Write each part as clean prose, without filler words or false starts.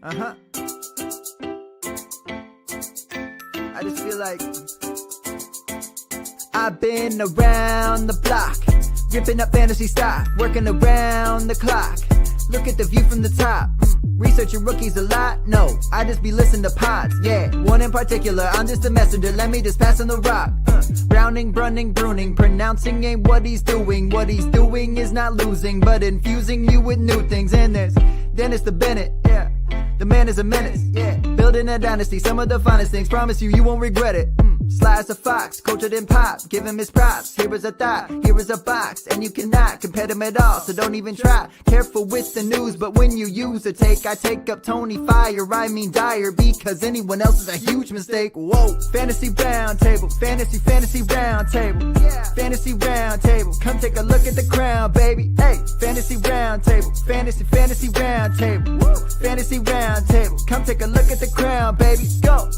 I just feel like I've been around the block, ripping up fantasy stock, working around the clock. Look at the view from the top. Researching rookies a lot? No, I just be listening to pods. Yeah, one in particular, I'm just a messenger. Let me just pass on the rock. Browning, brunning, pruning, pronouncing ain't what he's doing. What he's doing is not losing, but infusing you with new things. And there's Dennis the Bennett, yeah. The man is a menace, yeah. Building a dynasty, some of the finest things. Promise you, you won't regret it. Sly as a fox, cultured in pop. Give him his props. Here is a thought, here is a box. And you cannot compare them at all, so don't even try. Careful with the news, but when you use a take, I take up Tony Fire. I mean Dyer, because anyone else is a huge mistake. Whoa, fantasy round table, fantasy round table. Yeah. Fantasy round table, come take a look at the crown, baby. Hey, fantasy round table, fantasy round table. Woo. Fantasy round table, come take a look at the crown, baby. Go.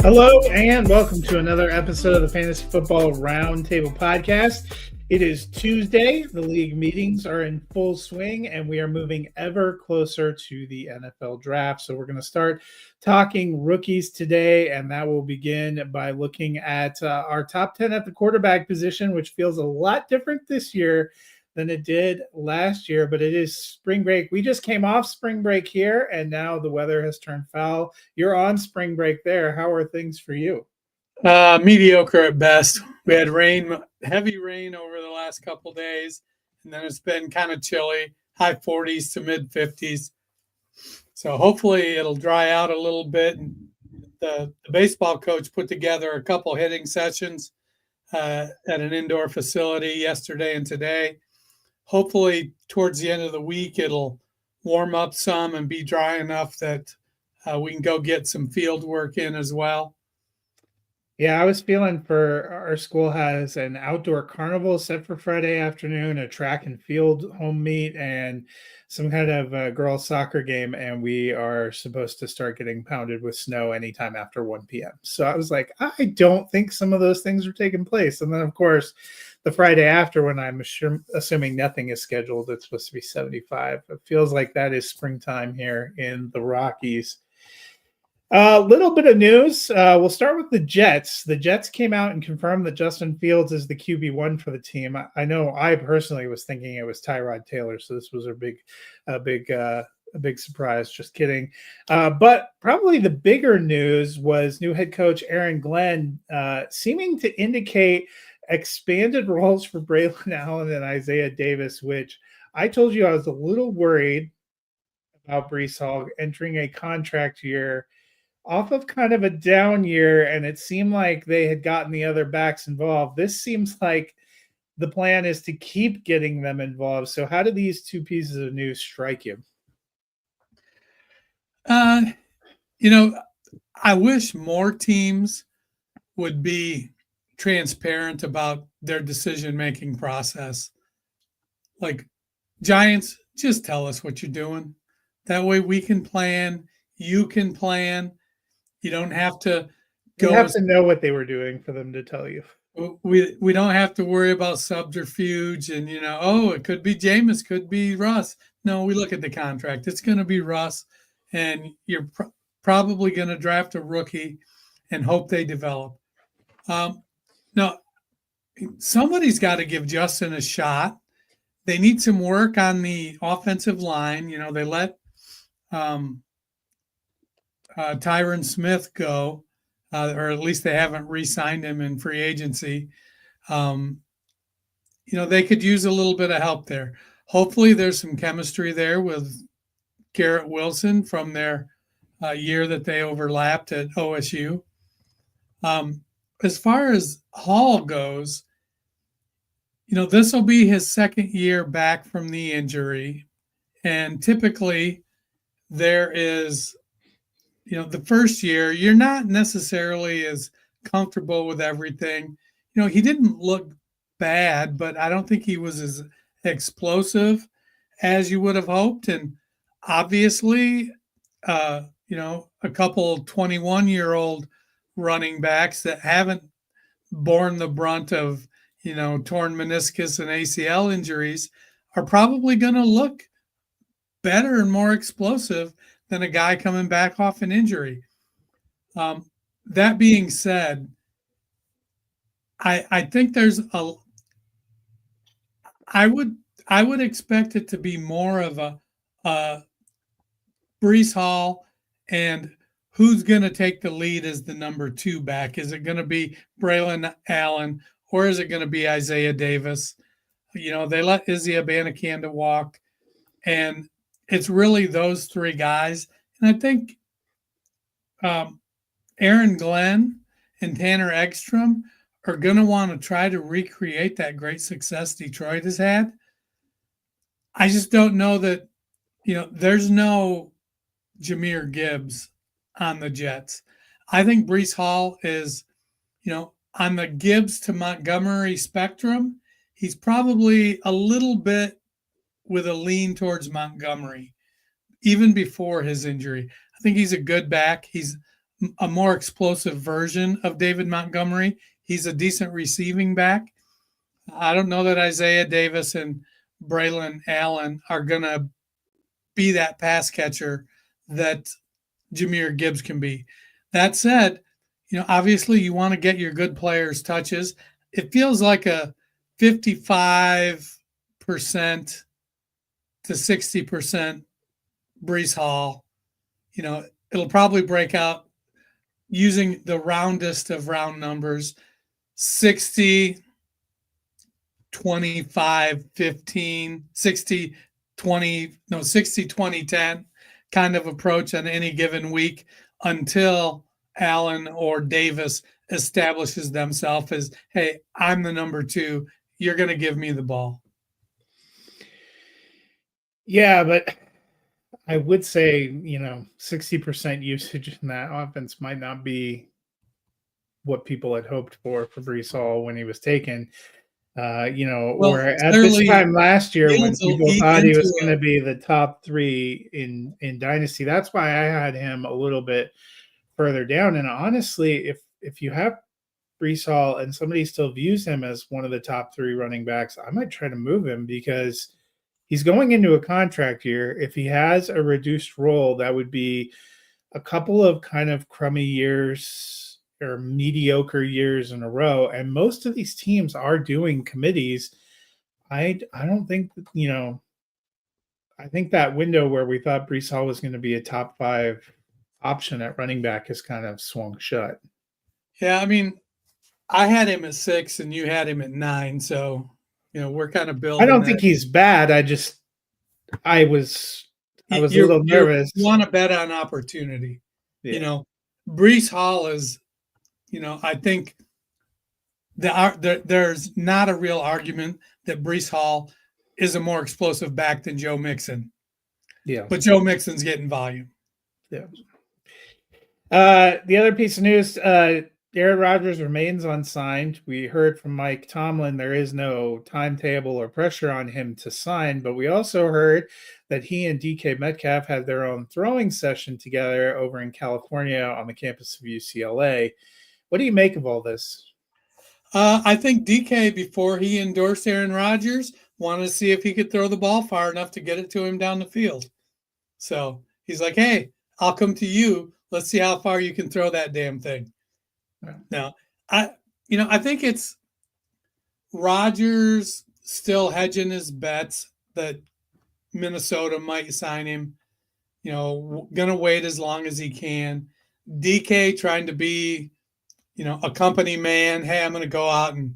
Hello and welcome to another episode of the Fantasy Football Roundtable Podcast. It is Tuesday. The league meetings are in full swing and we are moving ever closer to the NFL draft. So we're going to start talking rookies today, and that will begin by looking at our top 10 at the quarterback position, which feels a lot different this year than it did last year, but it is spring break. We just came off spring break here, and now the weather has turned foul. You're on spring break there. How are things for you? Mediocre at best. We had heavy rain over the last couple days, and then it's been kind of chilly, high 40s to mid 50s. So hopefully it'll dry out a little bit. And the baseball coach put together a couple hitting sessions at an indoor facility yesterday and today. Hopefully towards the end of the week, it'll warm up some and be dry enough that we can go get some field work in as well. Yeah, I was feeling for our school has an outdoor carnival set for Friday afternoon, a track and field home meet, and some kind of a girls' soccer game. And we are supposed to start getting pounded with snow anytime after 1 p.m. So I was like, I don't think some of those things are taking place. And then, of course, the Friday after, when I'm assuming nothing is scheduled, it's supposed to be 75. It feels like that is springtime here in the Rockies. A little bit of news. We'll start with the Jets. The Jets came out and confirmed that Justin Fields is the QB1 for the team. I know I personally was thinking it was Tyrod Taylor, so this was a big surprise. Just kidding. But probably the bigger news was new head coach Aaron Glenn seeming to indicate expanded roles for Braylon Allen and Isaiah Davis, which I told you I was a little worried about Breece Hall entering a contract year off of kind of a down year, and it seemed like they had gotten the other backs involved. This seems like the plan is to keep getting them involved. So how do these two pieces of news strike you? I wish more teams would be transparent about their decision-making process. Like Giants, just tell us what you're doing. That way we can plan, you can plan. You don't have to go. You have to know what they were doing for them to tell you. We don't have to worry about subterfuge and, it could be Jameis, could be Russ. No, we look at the contract. It's going to be Russ, and you're probably going to draft a rookie and hope they develop. No, somebody's got to give Justin a shot. They need some work on the offensive line. They let Tyron Smith go, or at least they haven't re-signed him in free agency. They could use a little bit of help there. Hopefully there's some chemistry there with Garrett Wilson from their year that they overlapped at OSU. As far as Hall goes, this will be his second year back from the injury. And typically there is, the first year, you're not necessarily as comfortable with everything. He didn't look bad, but I don't think he was as explosive as you would have hoped. And obviously, a couple 21-year-old running backs that haven't borne the brunt of, torn meniscus and ACL injuries are probably going to look better and more explosive than a guy coming back off an injury. That being said, I think I would expect it to be more of a Brees Hall and who's going to take the lead as the number 2 back. Is it going to be Braylon Allen or is it going to be Isaiah Davis? They let Izzy Abanikanda walk, and it's really those 3 guys. And I think Aaron Glenn and Tanner Ekstrom are going to want to try to recreate that great success Detroit has had. I just don't know that, there's no Jahmyr Gibbs on the Jets. I think Brees Hall is, on the Gibbs to Montgomery spectrum, he's probably a little bit with a lean towards Montgomery, even before his injury. I think he's a good back. He's a more explosive version of David Montgomery. He's a decent receiving back. I don't know that Isaiah Davis and Braylon Allen are going to be that pass catcher that Jahmyr Gibbs can be. That said, obviously you want to get your good players touches. It feels like a 55% to 60% Brees Hall. It'll probably break out using the roundest of round numbers, 60, 25, 15, 60, 20, 10 kind of approach on any given week until Allen or Davis establishes themselves as, hey, I'm the number 2. You're going to give me the ball. Yeah, but I would say, 60% usage in that offense might not be what people had hoped for Brees Hall when he was taken. Or at this time last year when people thought he was going to be the top 3 in Dynasty. That's why I had him a little bit further down. And honestly, if you have Brees Hall and somebody still views him as one of the top 3 running backs, I might try to move him because he's going into a contract year. If he has a reduced role, that would be a couple of kind of crummy years or mediocre years in a row. And most of these teams are doing committees. I don't think, I think that window where we thought Brees Hall was going to be a top 5 option at running back has kind of swung shut. Yeah, I mean, I had him at 6 and you had him at 9. So, we're kind of building. I don't think he's bad. I was a little nervous. You want to bet on opportunity. Yeah. Brees Hall is, I think there's not a real argument that Brees Hall is a more explosive back than Joe Mixon. Yeah. But Joe Mixon's getting volume. Yeah. The other piece of news, Aaron Rodgers remains unsigned. We heard from Mike Tomlin there is no timetable or pressure on him to sign, but we also heard that he and DK Metcalf had their own throwing session together over in California on the campus of UCLA. What do you make of all this? I think DK, before he endorsed Aaron Rodgers, wanted to see if he could throw the ball far enough to get it to him down the field. So he's like, hey, I'll come to you. Let's see how far you can throw that damn thing. Yeah. Now, I think it's Rodgers still hedging his bets that Minnesota might sign him, going to wait as long as he can. DK trying to be, a company man. Hey, I'm going to go out and,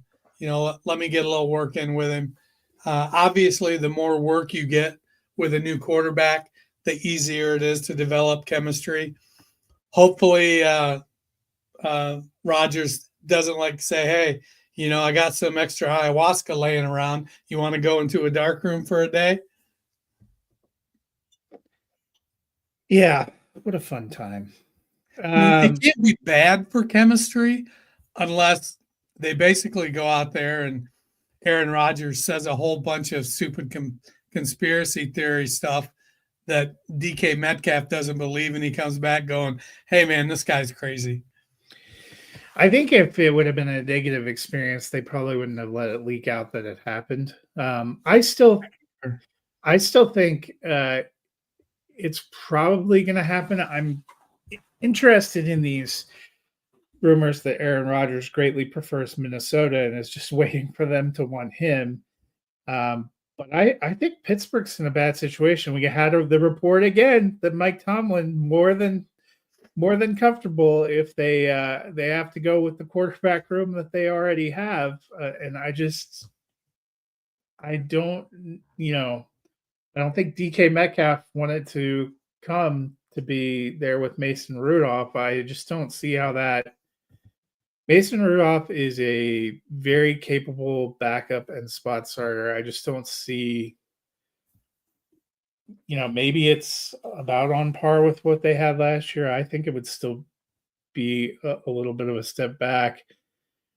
let me get a little work in with him. Obviously, the more work you get with a new quarterback, the easier it is to develop chemistry. Hopefully, Rodgers doesn't say, hey, I got some extra ayahuasca laying around. You want to go into a dark room for a day? Yeah. What a fun time. It can't be bad for chemistry unless they basically go out there and Aaron Rodgers says a whole bunch of stupid conspiracy theory stuff that DK Metcalf doesn't believe, and he comes back going, hey, man, this guy's crazy. I think if it would have been a negative experience, they probably wouldn't have let it leak out that it happened. I still think it's probably going to happen. I'm interested in these rumors that Aaron Rodgers greatly prefers Minnesota and is just waiting for them to want him. But I think Pittsburgh's in a bad situation. We had the report again that Mike Tomlin more than comfortable if they have to go with the quarterback room that they already have, and I don't I don't think DK Metcalf wanted to come to be there with Mason Rudolph. I just don't see how that. Mason Rudolph is a very capable backup and spot starter. I just don't see, maybe it's about on par with what they had last year. I think it would still be a little bit of a step back.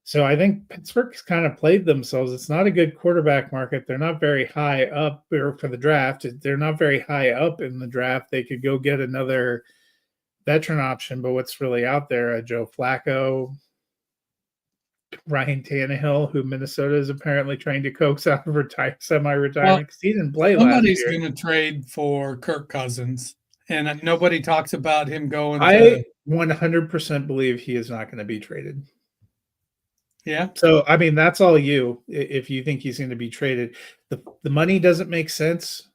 So I think Pittsburgh's kind of played themselves. It's not a good quarterback market. They're not very high up or for the draft. They're not very high up in the draft. They could go get another veteran option, but what's really out there? Joe Flacco, Ryan Tannehill, who Minnesota is apparently trying to coax out of semi-retirement because he didn't play last year. Somebody's going to trade for Kirk Cousins, and nobody talks about him going. I 100% believe he is not going to be traded. Yeah. So, I mean, that's all you. If you think he's going to be traded, the money doesn't make sense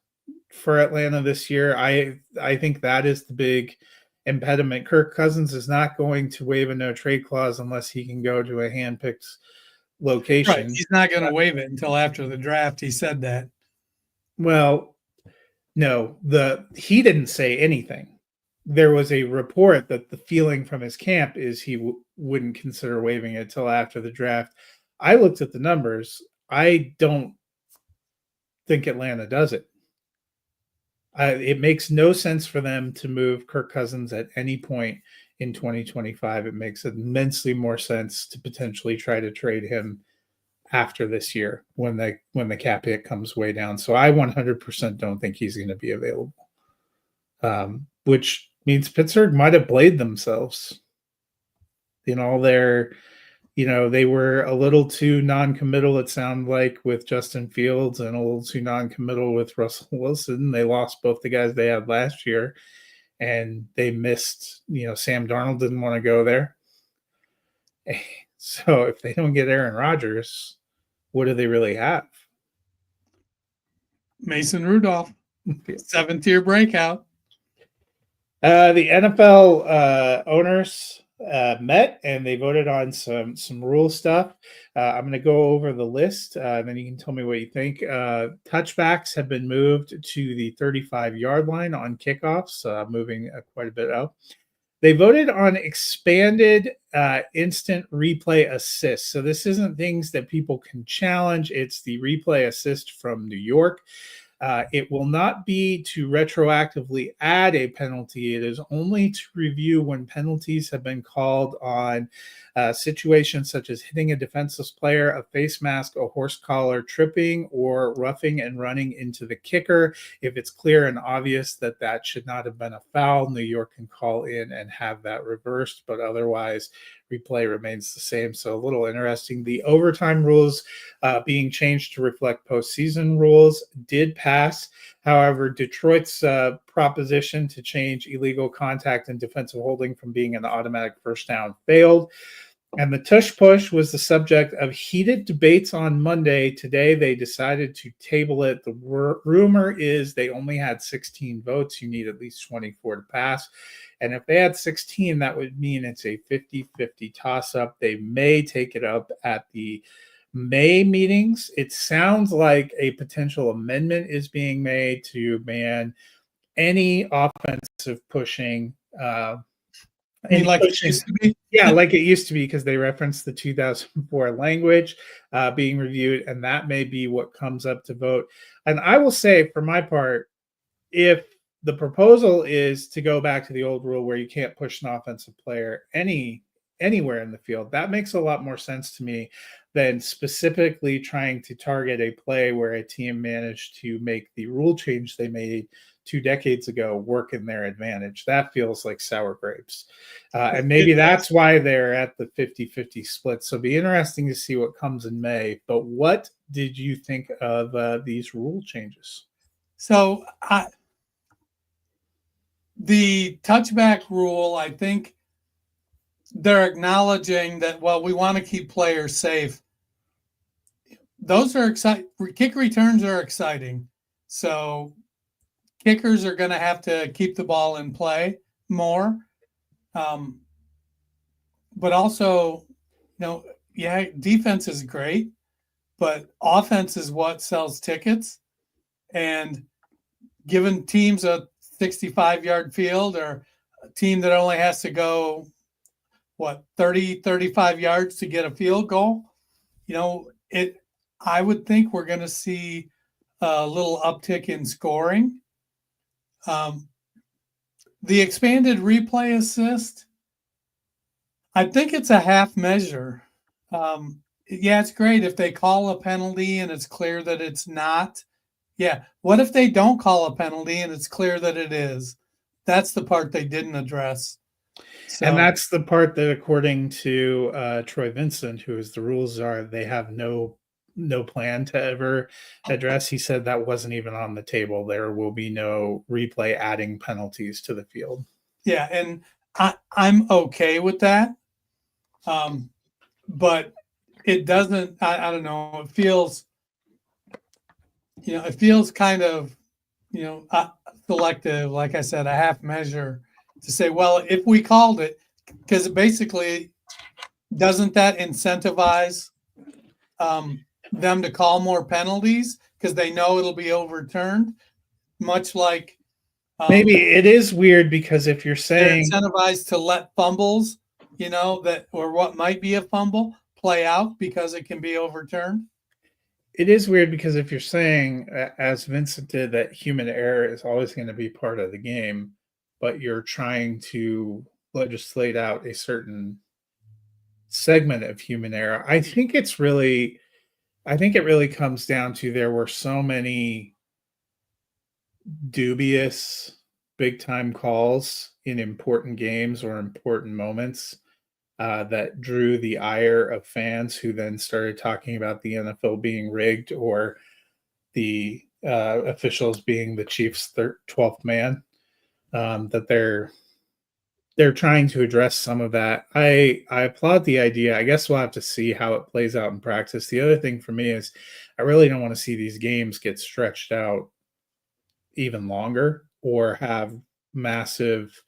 for Atlanta this year. I think that is the big impediment. Kirk Cousins is not going to waive a no trade clause unless he can go to a handpicked location. Right. He's not going to waive it until after the draft. He said that. Well, no, he didn't say anything. There was a report that the feeling from his camp is he wouldn't consider waiving it till after the draft. I looked at the numbers. I don't think Atlanta does it. It makes no sense for them to move Kirk Cousins at any point in 2025. It makes immensely more sense to potentially try to trade him after this year when the cap hit comes way down. So I 100% don't think he's going to be available, which means Pittsburgh might have played themselves. They were a little too non-committal, it sounded like, with Justin Fields and a little too non-committal with Russell Wilson. They lost both the guys they had last year, and they missed, Sam Darnold didn't want to go there. So if they don't get Aaron Rodgers, what do they really have? Mason Rudolph, 7th-year breakout. The NFL owners met and they voted on some rule stuff. I'm going to go over the list, and then you can tell me what you think. Touchbacks have been moved to the 35-yard line on kickoffs, moving quite a bit up. They voted on expanded instant replay assist. So this isn't things that people can challenge. It's the replay assist from New York. It will not be to retroactively add a penalty. It is only to review when penalties have been called on situations such as hitting a defenseless player, a face mask, a horse collar, tripping, or roughing and running into the kicker. If it's clear and obvious that that should not have been a foul, New York can call in and have that reversed, but otherwise replay remains the same. So a little interesting. The overtime rules being changed to reflect postseason rules did pass. However, Detroit's proposition to change illegal contact and defensive holding from being an automatic first down failed. And the tush push was the subject of heated debates on Monday. Today, they decided to table it. The rumor is they only had 16 votes. You need at least 24 to pass. And if they had 16, that would mean it's a 50-50 toss-up. They may take it up at the May meetings. It sounds like a potential amendment is being made to ban any offensive pushing. Like it used to be? Yeah, like it used to be, because they referenced the 2004 language being reviewed, and that may be what comes up to vote. And I will say, for my part, if the proposal is to go back to the old rule where you can't push an offensive player anywhere in the field, that makes a lot more sense to me than specifically trying to target a play where a team managed to make the rule change they made 2 decades ago work in their advantage. That feels like sour grapes. And maybe that's why they're at the 50-50 split. So it'll be interesting to see what comes in May. But what did you think of these rule changes? So The touchback rule, I think they're acknowledging that, well, we want to keep players safe. Those are exciting. Kick returns are exciting. So kickers are going to have to keep the ball in play more. But also, yeah, defense is great, but offense is what sells tickets. And giving teams a 65-yard field, or a team that only has to go, 30, 35 yards to get a field goal, I would think we're going to see a little uptick in scoring. The expanded replay assist, I think it's a half measure. Yeah, it's great if they call a penalty and it's clear that it's not. Yeah. What if they don't call a penalty and it's clear that it is? That's the part they didn't address. So, and that's the part that, according to Troy Vincent, who is the rules czar, they have no plan to ever address. He said that wasn't even on the table. There will be no replay adding penalties to the field. Yeah, and I'm okay with that. But it doesn't, I don't know, it feels kind of, selective, like I said, a half measure to say, well, if we called it, because basically, doesn't that incentivize them to call more penalties because they know it'll be overturned? Much like maybe it is weird, because if you're saying they're incentivized to let fumbles, that, or what might be a fumble, play out because it can be overturned. It is weird, because if you're saying, as Vincent did, that human error is always going to be part of the game, but you're trying to legislate out a certain segment of human error, I think it really comes down to, there were so many dubious big time calls in important games or important moments that drew the ire of fans, who then started talking about the NFL being rigged, or the officials being the Chiefs' 12th man. That they're trying to address some of that. I applaud the idea. I guess we'll have to see how it plays out in practice. The other thing for me is, I really don't want to see these games get stretched out even longer, or have massive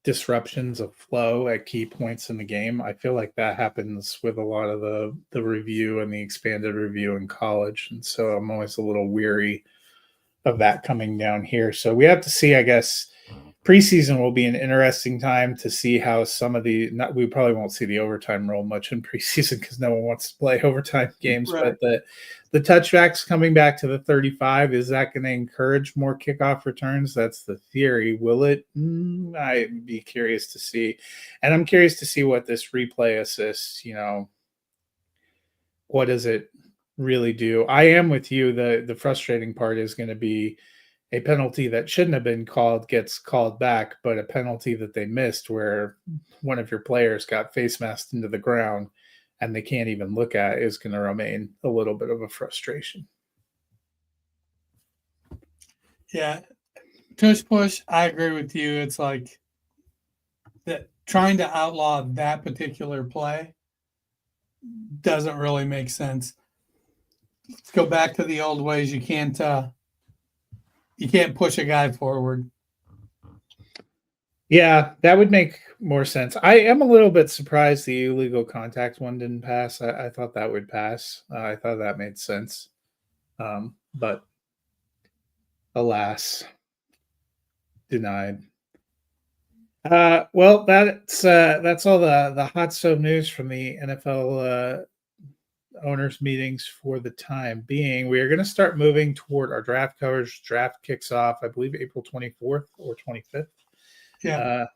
disruptions of flow at key points in the game. I feel like that happens with a lot of the review and the expanded review in college, and so I'm always a little weary of that coming down here. So we have to see. I guess preseason will be an interesting time to see how some of we probably won't see the overtime rule much in preseason, because no one wants to play overtime games. Right. But the touchbacks coming back to the 35, is that going to encourage more kickoff returns? That's the theory. Will it? I'd be curious to see. And I'm curious to see what this replay assist, what does it really do? I am with you. The frustrating part is going to be a penalty that shouldn't have been called gets called back, but a penalty that they missed, where one of your players got face masked into the ground and they can't even look at, is going to remain a little bit of a frustration. Yeah. Tush push, I agree with you. It's like that trying to outlaw that particular play doesn't really make sense. Let's go back to the old ways. You can't push a guy forward. Yeah, that would make more sense. I am a little bit surprised the illegal contact one didn't pass. I thought that would pass. I thought that made sense. But alas, denied. Well, that's all the hot stove news from the NFL owners meetings for the time being. We are going to start moving toward our draft coverage. Draft kicks off, I believe, April 24th or 25th. Yeah.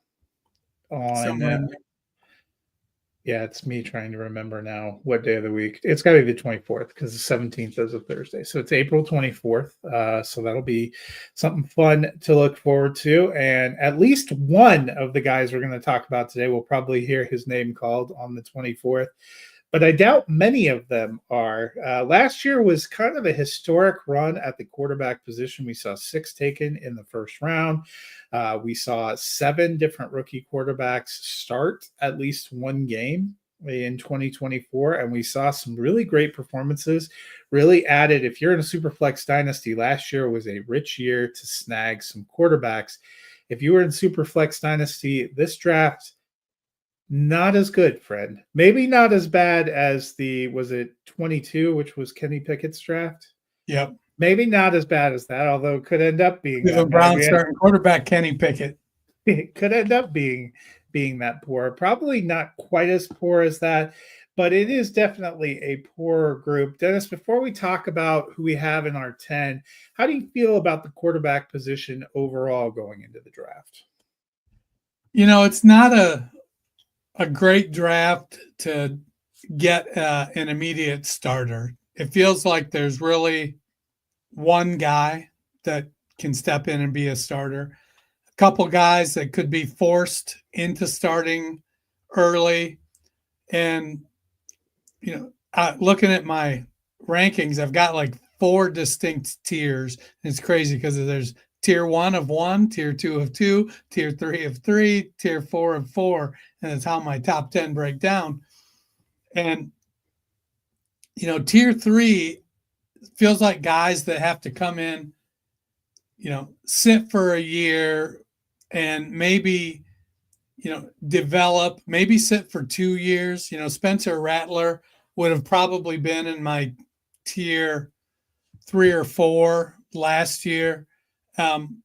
Yeah, it's me trying to remember now what day of the week. It's got to be the 24th, because the 17th is a Thursday. So it's April 24th. So that'll be something fun to look forward to. And at least one of the guys we're going to talk about today, will probably hear his name called on the 24th. but I doubt many of them are. Last year was kind of a historic run at the quarterback position. We saw 6 taken in the first round. We saw 7 different rookie quarterbacks start at least one game in 2024, and we saw some really great performances. Really added, if you're in a Superflex dynasty, last year was a rich year to snag some quarterbacks. If you were in Superflex dynasty, this draft, not as good, friend. Maybe not as bad as was it 22, which was Kenny Pickett's draft? Yep. Maybe not as bad as that, although it could end up being Cleveland Browns starting quarterback Kenny Pickett. It could end up being that poor. Probably not quite as poor as that, but it is definitely a poorer group. Dennis, before we talk about who we have in our 10, how do you feel about the quarterback position overall going into the draft? It's not a great draft to get an immediate starter. It feels like there's really one guy that can step in and be a starter. A couple guys that could be forced into starting early. And, looking at my rankings, I've got like 4 distinct tiers. It's crazy because there's tier 1 of 1, tier 2 of 2, tier 3 of 3, tier 4 of 4. And that's how my top 10 break down. And, tier 3 feels like guys that have to come in, sit for a year and maybe, develop, maybe sit for 2 years. Spencer Rattler would have probably been in my tier 3 or 4 last year. And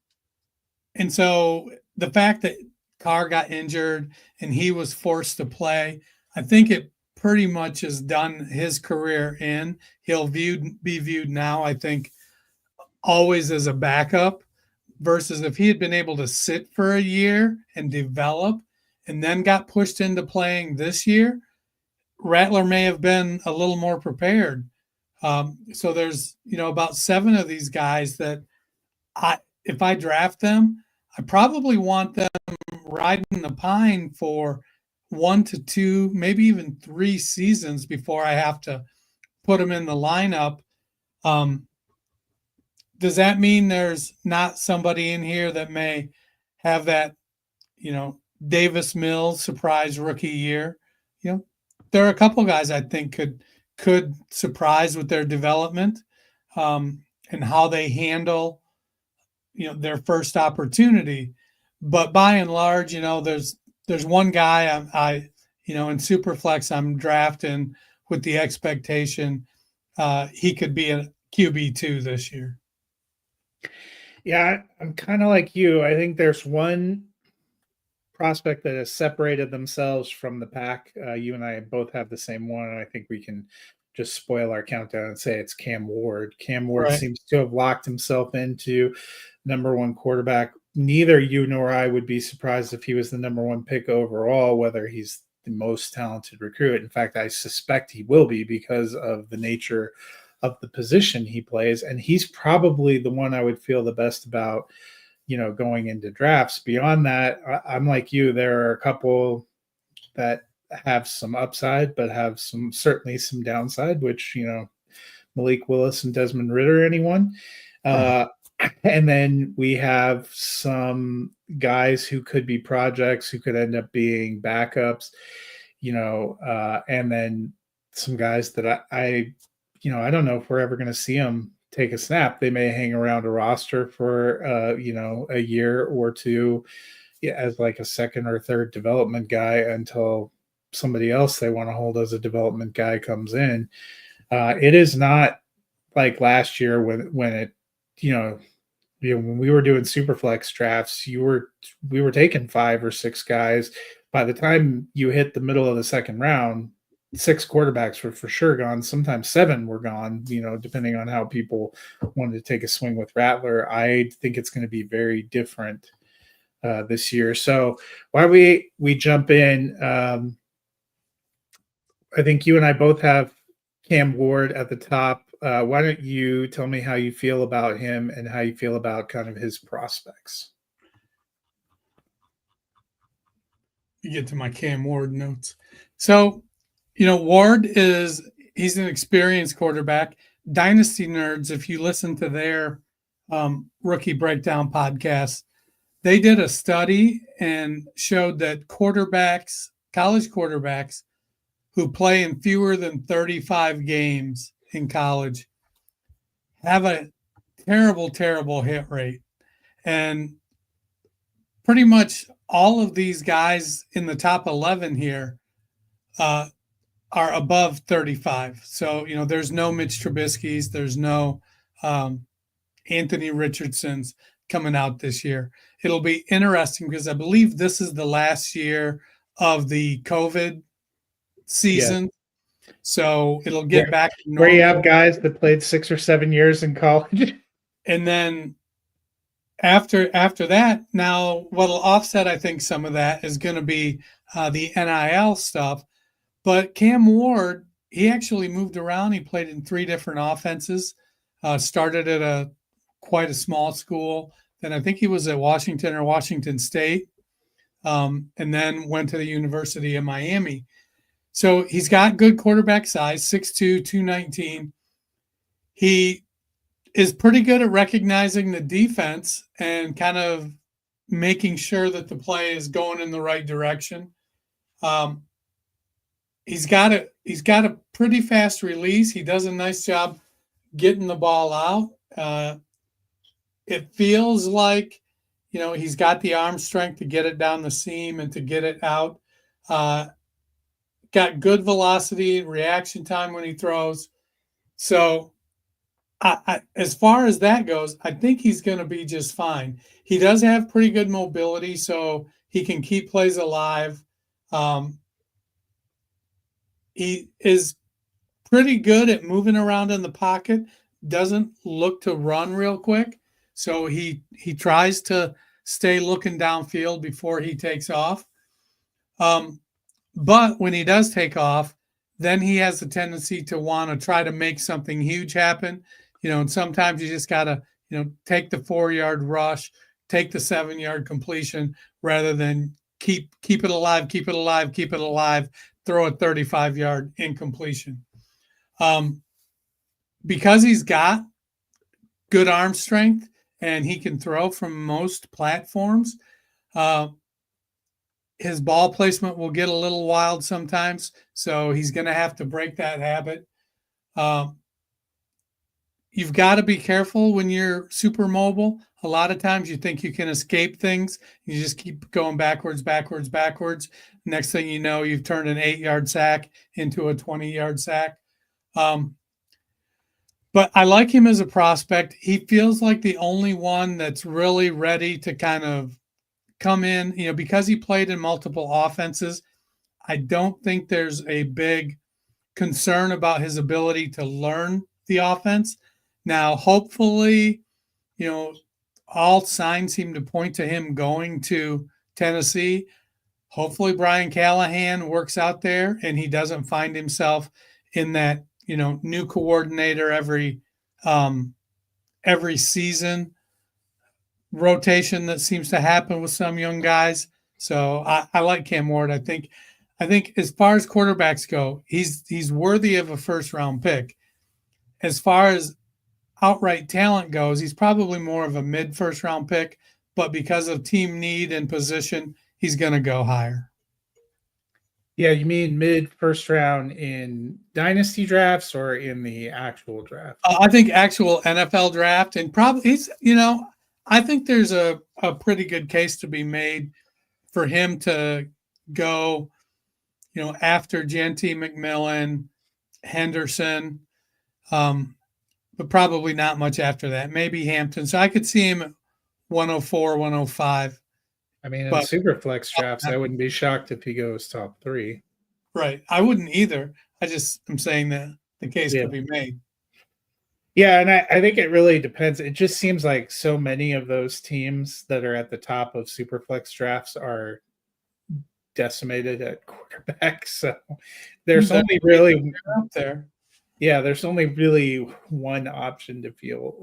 so the fact that Carr got injured and he was forced to play, I think it pretty much has done his career in. He'll be viewed now, I think, always as a backup, versus if he had been able to sit for a year and develop and then got pushed into playing this year, Rattler may have been a little more prepared. So there's, about 7 of these guys that if I draft them, I probably want them riding the pine for 1 to 2, maybe even 3 seasons before I have to put them in the lineup. Does that mean there's not somebody in here that may have that, Davis Mills surprise rookie year? There are a couple guys I think could surprise with their development and how they handle, their first opportunity. But by and large, there's one guy I in Superflex I'm drafting with the expectation he could be a QB2 this year. Yeah, I'm kind of like you. I think there's one prospect that has separated themselves from the pack. You and I both have the same one, and I think we can just spoil our countdown and say it's Cam Ward. Cam Ward Right. seems to have locked himself into number 1 quarterback. Neither you nor I would be surprised if he was the number 1 pick overall, whether he's the most talented recruit. In fact, I suspect he will be because of the nature of the position he plays. And he's probably the one I would feel the best about, going into drafts. Beyond that, I'm like you. There are a couple that have some upside, but have certainly some downside, which, Malik Willis and Desmond Ridder, anyone. And then we have some guys who could be projects, who could end up being backups, and then some guys that I don't know if we're ever going to see them take a snap. They may hang around a roster for, a year or 2 as like a second or third development guy until somebody else they want to hold as a development guy comes in. It is not like last year when it, when we were doing Superflex drafts, we were taking 5 or 6 guys. By the time you hit the middle of the second round, 6 quarterbacks were for sure gone. Sometimes 7 were gone, depending on how people wanted to take a swing with Rattler. I think it's going to be very different this year. So why we jump in, I think you and I both have Cam Ward at the top. Why don't you tell me how you feel about him and how you feel about kind of his prospects? You get to my Cam Ward notes. So Ward he's an experienced quarterback. Dynasty Nerds, if you listen to their rookie breakdown podcast, they did a study and showed that college quarterbacks who play in fewer than 35 games in college have a terrible, terrible hit rate. And pretty much all of these guys in the top 11 here are above 35. So, there's no Mitch Trubisky's, there's no Anthony Richardson's coming out this year. It'll be interesting because I believe this is the last year of the COVID season. Yeah. So it'll get back to normal. Where you have guys that played 6 or 7 years in college. And then after that, now what'll offset, I think, some of that is going to be the NIL stuff. But Cam Ward, he actually moved around. He played in 3 different offenses, started at quite a small school. Then I think he was at Washington or Washington State, and then went to the University of Miami. So he's got good quarterback size, 6'2", 219. He is pretty good at recognizing the defense and kind of making sure that the play is going in the right direction. He's got a pretty fast release. He does a nice job getting the ball out. It feels like, he's got the arm strength to get it down the seam and to get it out. Got good velocity, reaction time when he throws. So as far as that goes, I think he's going to be just fine. He does have pretty good mobility, so he can keep plays alive. He is pretty good at moving around in the pocket, doesn't look to run real quick. So he tries to stay looking downfield before he takes off. But when he does take off, then he has the tendency to want to try to make something huge happen. And sometimes you just got to, take the 4-yard rush, take the 7-yard completion rather than keep it alive, throw a 35-yard incompletion. Because he's got good arm strength and he can throw from most platforms, his ball placement will get a little wild sometimes, so he's going to have to break that habit. You've got to be careful when you're super mobile. A lot of times you think you can escape things. You just keep going backwards. Next thing you know, you've turned an 8-yard sack into a 20-yard sack. But I like him as a prospect. He feels like the only one that's really ready to kind of come in, because he played in multiple offenses. I don't think there's a big concern about his ability to learn the offense. Now, hopefully, all signs seem to point to him going to Tennessee. Hopefully Brian Callahan works out there and he doesn't find himself in that, new coordinator every season rotation that seems to happen with some young guys. So I like Cam Ward. I think as far as quarterbacks go, he's worthy of a first-round pick. As far as outright talent goes, he's probably more of a mid-first-round pick, but because of team need and position, he's going to go higher. Yeah, you mean mid-first round in dynasty drafts or in the actual draft? I think actual NFL draft, and probably he's, I think there's a pretty good case to be made for him to go, after Genty, McMillan, Henderson, but probably not much after that. Maybe Hampton. So I could see him at 104, 105. I mean, in super flex drafts, I wouldn't be shocked if he goes top 3. Right. I wouldn't either. I'm saying that the case could be made. Yeah, and I think it really depends. It just seems like so many of those teams that are at the top of super flex drafts are decimated at quarterback. So there's only really up there. Yeah, there's only really one option to feel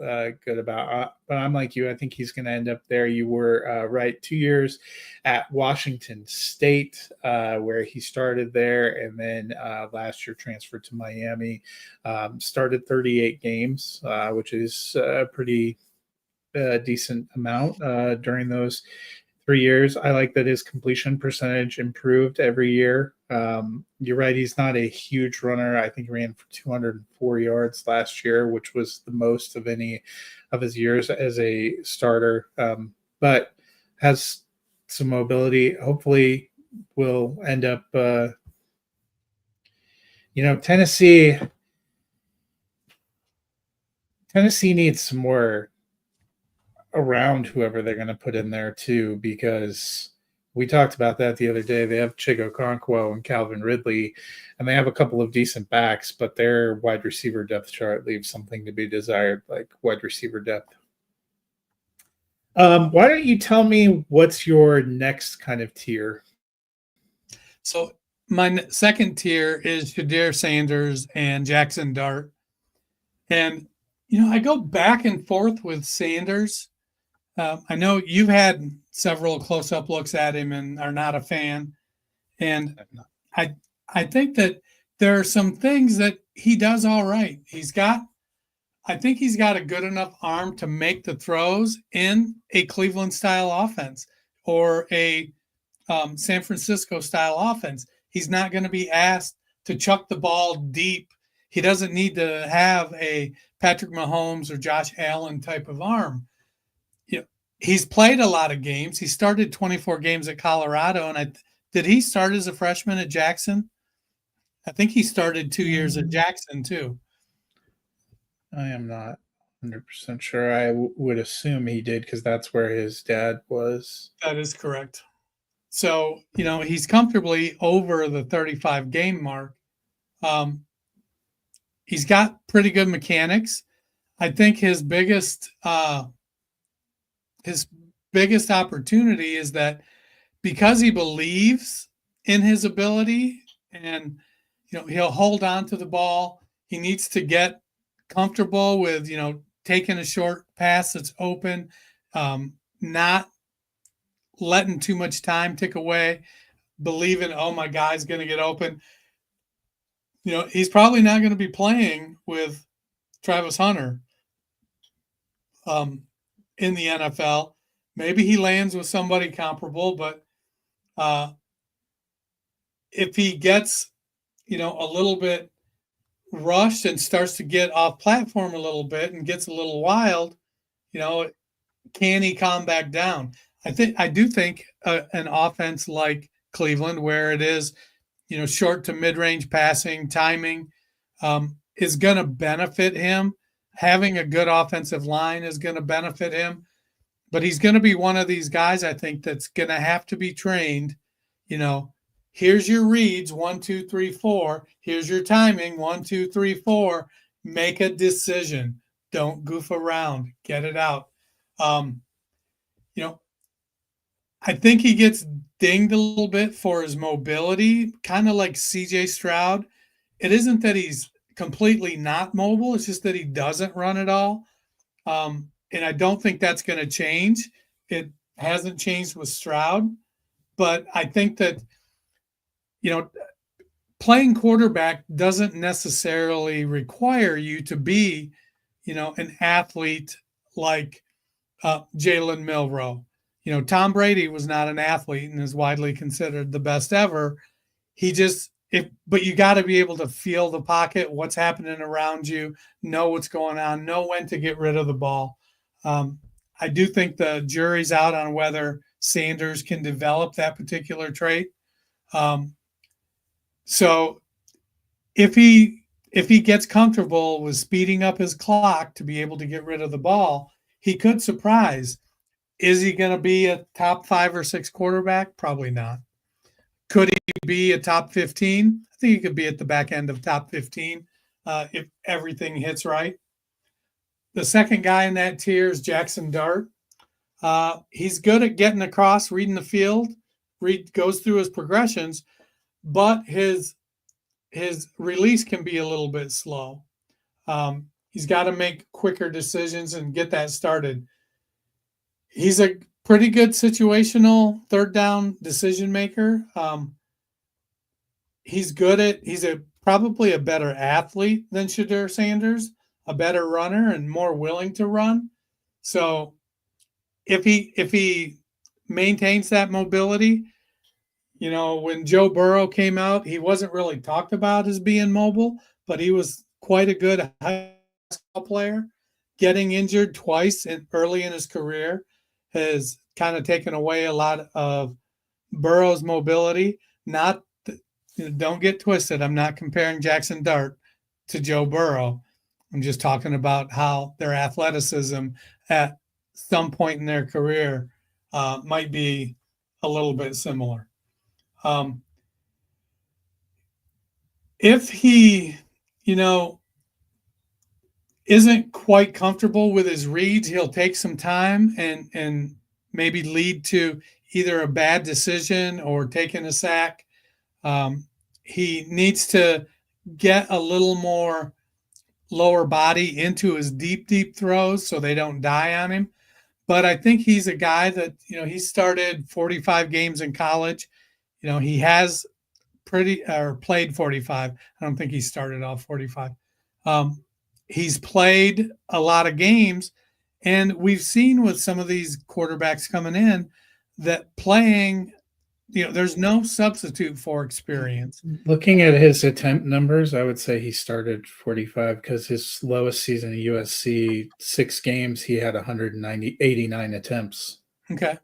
good about. But I'm like you. I think he's going to end up there. You were right. 2 years at Washington State, where he started there, and then last year transferred to Miami. Started 38 games, which is a pretty decent amount during those 3 years. I like that his completion percentage improved every year. You're right, he's not a huge runner. I think he ran for 204 yards last year, which was the most of any of his years as a starter, but has some mobility. Hopefully, will end up. Tennessee. Tennessee needs some more around whoever they're going to put in there too, because we talked about that the other day. They have Chigo Okonkwo and Calvin Ridley, and they have a couple of decent backs, but their wide receiver depth chart leaves something to be desired, like wide receiver depth. Why don't you tell me what's your next kind of tier? So my second tier is Shadir Sanders and Jackson Dart. And, I go back and forth with Sanders. I know you've had several close-up looks at him and are not a fan. And I think that there are some things that he does all right. I think he's got a good enough arm to make the throws in a Cleveland-style offense or a San Francisco-style offense. He's not going to be asked to chuck the ball deep. He doesn't need to have a Patrick Mahomes or Josh Allen type of arm. He's played a lot of games. He started 24 games at Colorado, and did he start as a freshman at Jackson? I think he started 2 years at Jackson too. I am not 100% sure. I would assume he did because that's where his dad was. That is correct. So, he's comfortably over the 35 game mark. He's got pretty good mechanics. I think his biggest opportunity is that because he believes in his ability and he'll hold on to the ball, he needs to get comfortable with taking a short pass that's open, not letting too much time tick away, believing, oh, my guy's going to get open. He's probably not going to be playing with Travis Hunter in the NFL. Maybe he lands with somebody comparable, but if he gets, a little bit rushed and starts to get off platform a little bit and gets a little wild, can he calm back down? I do think an offense like Cleveland, where it is, short to mid-range passing, timing, is going to benefit him. Having a good offensive line is going to benefit him. But he's going to be one of these guys, I think, that's going to have to be trained. Here's your reads, 1, 2, 3, 4. Here's your timing, 1, 2, 3, 4. Make a decision. Don't goof around. Get it out. I think he gets dinged a little bit for his mobility, kind of like CJ Stroud. It isn't that he's completely not mobile. It's just that he doesn't run at all. And I don't think that's going to change. It hasn't changed with Stroud. But I think that, playing quarterback doesn't necessarily require you to be, an athlete like Jalen Milroe. Tom Brady was not an athlete and is widely considered the best ever. But you got to be able to feel the pocket, what's happening around you, know what's going on, know when to get rid of the ball. I do think the jury's out on whether Sanders can develop that particular trait. So if he gets comfortable with speeding up his clock to be able to get rid of the ball, he could surprise. Is he going to be a top 5 or 6 quarterback? Probably not. Could he be a top 15? I think he could be at the back end of top 15 if everything hits right. The second guy in that tier is Jackson Dart. He's good at getting across, reading the field, goes through his progressions, but his release can be a little bit slow. He's got to make quicker decisions and get that started. He's a pretty good situational third down decision maker. He's probably a better athlete than Shedeur Sanders, a better runner and more willing to run. So if he maintains that mobility, when Joe Burrow came out, he wasn't really talked about as being mobile, but he was quite a good high school player. Getting injured twice early in his career has kind of taken away a lot of Burrow's mobility. Don't get twisted. I'm not comparing Jackson Dart to Joe Burrow. I'm just talking about how their athleticism at some point in their career might be a little bit similar. If he, isn't quite comfortable with his reads, he'll take some time and maybe lead to either a bad decision or taking a sack. He needs to get a little more lower body into his deep throws so they don't die on him. But I think he's a guy that, he started 45 games in college. He has played 45. I don't think he started off 45. He's played a lot of games, and we've seen with some of these quarterbacks coming in that playing, there's no substitute for experience. Looking at his attempt numbers, I would say he started 45 because his lowest season at USC, 6 games, he had 89 attempts. Okay.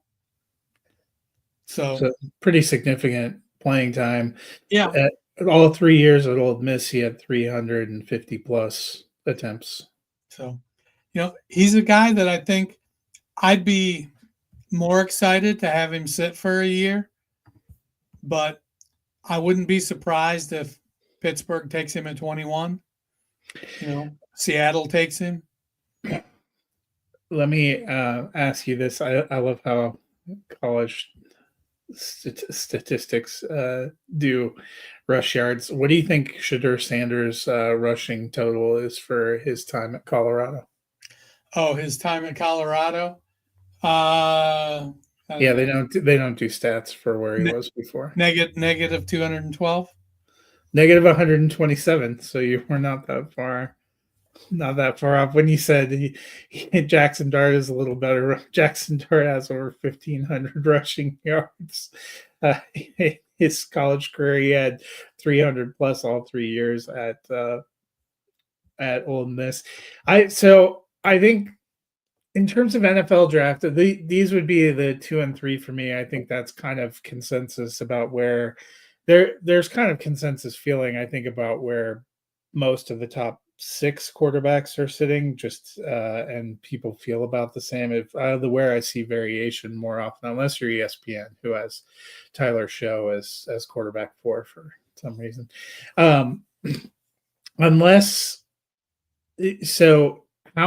So pretty significant playing time. Yeah. At all 3 years at Ole Miss, he had 350 plus attempts. So, he's a guy that I think I'd be more excited to have him sit for a year, but I wouldn't be surprised if Pittsburgh takes him at 21. Seattle takes him. Let me ask you this. I love how college statistics do rush yards. What do you think Shedeur Sanders' rushing total is for his time at Colorado? Oh, his time at Colorado? Yeah, they don't do stats for where he was before. Negative 212? Negative 127. So you were not that far off. When you said Jackson Dart is a little better, Jackson Dart has over 1,500 rushing yards. His college career, he had 300 plus all 3 years at Ole Miss. I think in terms of NFL draft, these would be the 2 and 3 for me. I think that's kind of consensus about where there's kind of consensus feeling, I think, about where most of the top 6 quarterbacks are sitting, and people feel about the same. If where I see variation more often, unless you're ESPN, who has Tyler Show as quarterback 4 for some reason. How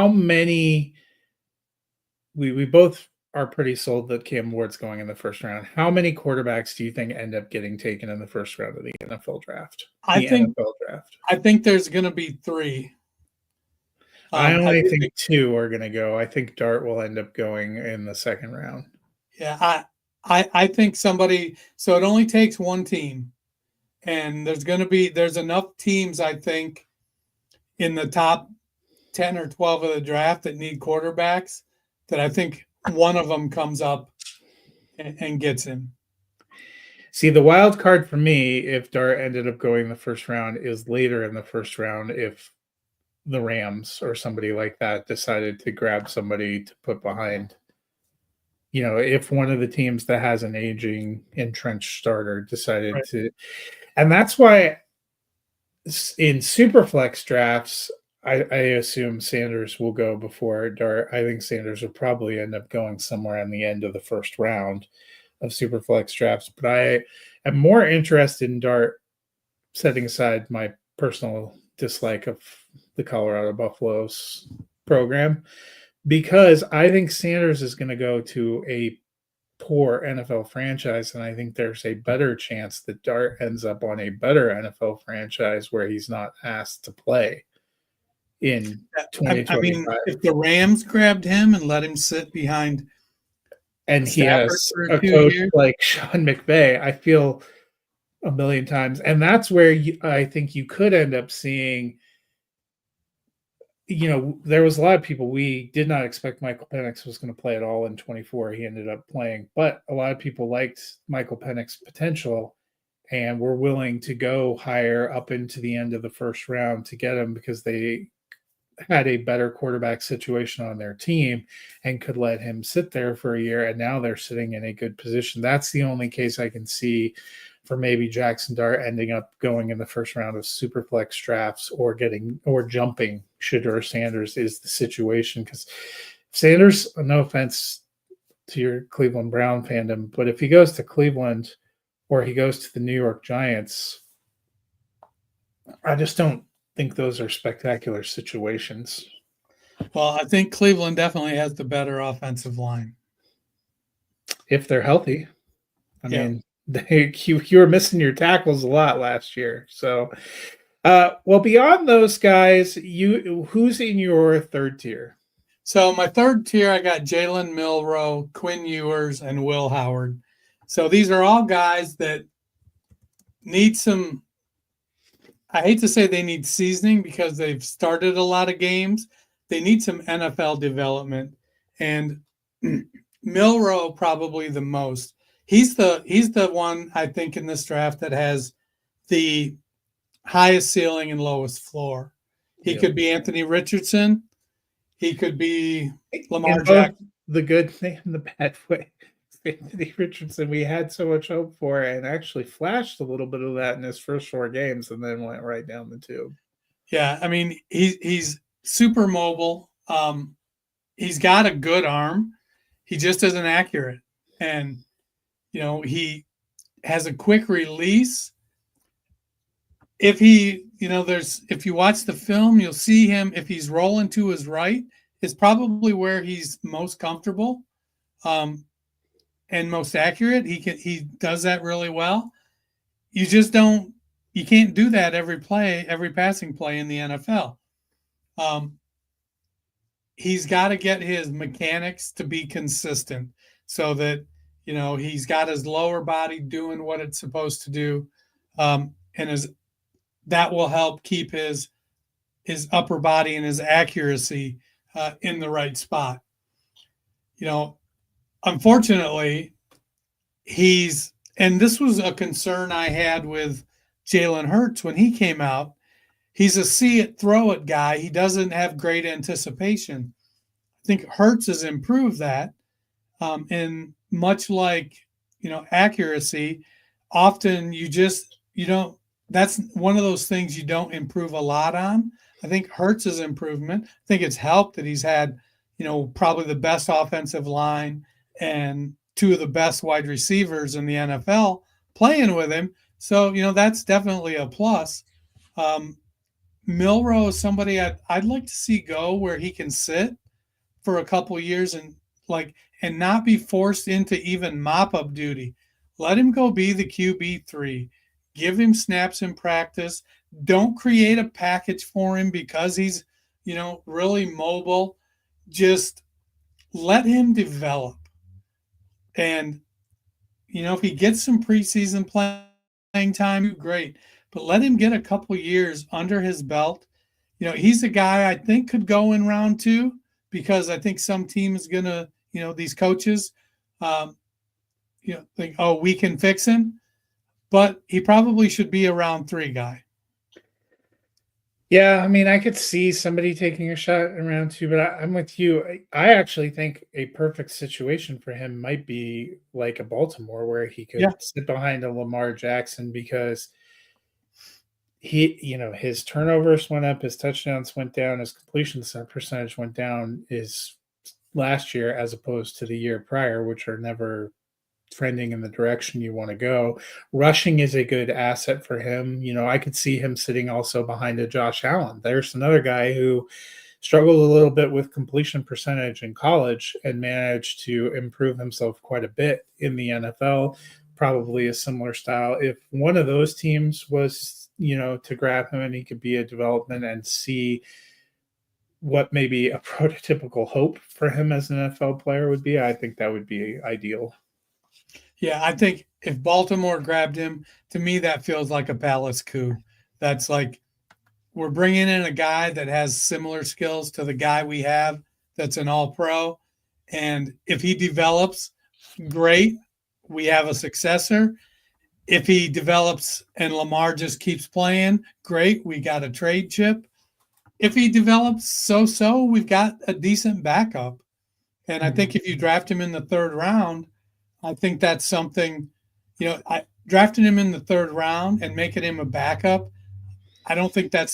many? We both are pretty sold that Cam Ward's going in the first round. How many quarterbacks do you think end up getting taken in the first round of the NFL draft? I think there's going to be 3. I only think 2 are going to go. I think Dart will end up going in the second round. Yeah, I think somebody. So it only takes one team, and there's enough teams, I think, in the top 10 or 12 of the draft that need quarterbacks that I think one of them comes up and gets him. See, the wild card for me, if Dart ended up going the first round, is later in the first round if the Rams or somebody like that decided to grab somebody to put behind. If one of the teams that has an aging entrenched starter decided to. And that's why in Superflex drafts, I assume Sanders will go before Dart. I think Sanders will probably end up going somewhere in the end of the first round of Superflex drafts. But I am more interested in Dart, setting aside my personal dislike of the Colorado Buffaloes program, because I think Sanders is going to go to a poor NFL franchise, and I think there's a better chance that Dart ends up on a better NFL franchise where he's not asked to play. in I mean, 2025. if the Rams grabbed him and let him sit behind And he Stafford has for a 2 coach years, like Sean McVay, I feel a million times. And that's where I think you could end up seeing, there was a lot of people, we did not expect Michael Penix was going to play at all in 24. He ended up playing, but a lot of people liked Michael Penix's potential and were willing to go higher up into the end of the first round to get him because they had a better quarterback situation on their team and could let him sit there for a year. And now they're sitting in a good position. That's the only case I can see for maybe Jackson Dart ending up going in the first round of Superflex drafts or jumping Shedeur Sanders is the situation. Because Sanders, no offense to your Cleveland Brown fandom, but if he goes to Cleveland or he goes to the New York Giants, I just don't think those are spectacular situations. well, I think Cleveland definitely has the better offensive line. If they're healthy. I Yeah. mean, you were missing your tackles a lot last year. So, well, beyond those guys, who's in your third tier? So my third tier, I got Jalen Milroe, Quinn Ewers, and Will Howard. So these are all guys that need some. I hate to say they need seasoning because they've started a lot of games. They need some NFL development, and Milroe probably the most. He's the one I think in this draft that has the highest ceiling and lowest floor. He Yep. could be Anthony Richardson. He could be Lamar In both Jackson. the good thing and the bad way. Anthony Richardson, we had so much hope for, and actually flashed a little bit of that in his first 4 games, and then went right down the tube. Yeah, I mean he's super mobile. He's got a good arm. He just isn't accurate, and he has a quick release. If if you watch the film, you'll see him. If he's rolling to his right, is probably where he's most comfortable. And most accurate. He does that really well. You can't do that every passing play in the NFL. He's got to get his mechanics to be consistent so that he's got his lower body doing what it's supposed to do, and that will help keep his upper body and his accuracy in the right spot. Unfortunately, and this was a concern I had with Jalen Hurts when he came out. He's a see it, throw it guy. He doesn't have great anticipation. I think Hurts has improved that. And much like, accuracy, often you don't, that's one of those things you don't improve a lot on. I think Hurts' improvement, I think it's helped that he's had, probably the best offensive line and 2 of the best wide receivers in the NFL playing with him. So, that's definitely a plus. Milroe is somebody I'd like to see go where he can sit for a couple years and not be forced into even mop-up duty. Let him go be the QB3. Give him snaps in practice. Don't create a package for him because he's, really mobile. Just let him develop. And, if he gets some preseason playing time, great. But let him get a couple years under his belt. He's a guy I think could go in round 2 because I think some team is going to, these coaches, think, oh, we can fix him. But he probably should be a round 3 guy. Yeah, I mean, I could see somebody taking a shot in round 2, but I'm with you. I actually think a perfect situation for him might be like a Baltimore where he could sit behind a Lamar Jackson because his turnovers went up, his touchdowns went down, his completion percentage went down his last year as opposed to the year prior, which are never trending in the direction you want to go. Rushing is a good asset for him. I could see him sitting also behind a Josh Allen. There's another guy who struggled a little bit with completion percentage in college and managed to improve himself quite a bit in the NFL. Probably a similar style. If one of those teams was, to grab him and he could be a development and see what maybe a prototypical hope for him as an NFL player would be, I think that would be ideal. Yeah, I think if Baltimore grabbed him, to me, that feels like a palace coup. That's like we're bringing in a guy that has similar skills to the guy we have that's an all pro. And if he develops, great. We have a successor. If he develops and Lamar just keeps playing, great. We got a trade chip. If he develops so, we've got a decent backup. And I think if you draft him in the third round, I think that's something, drafting him in the third round and making him a backup. I don't think that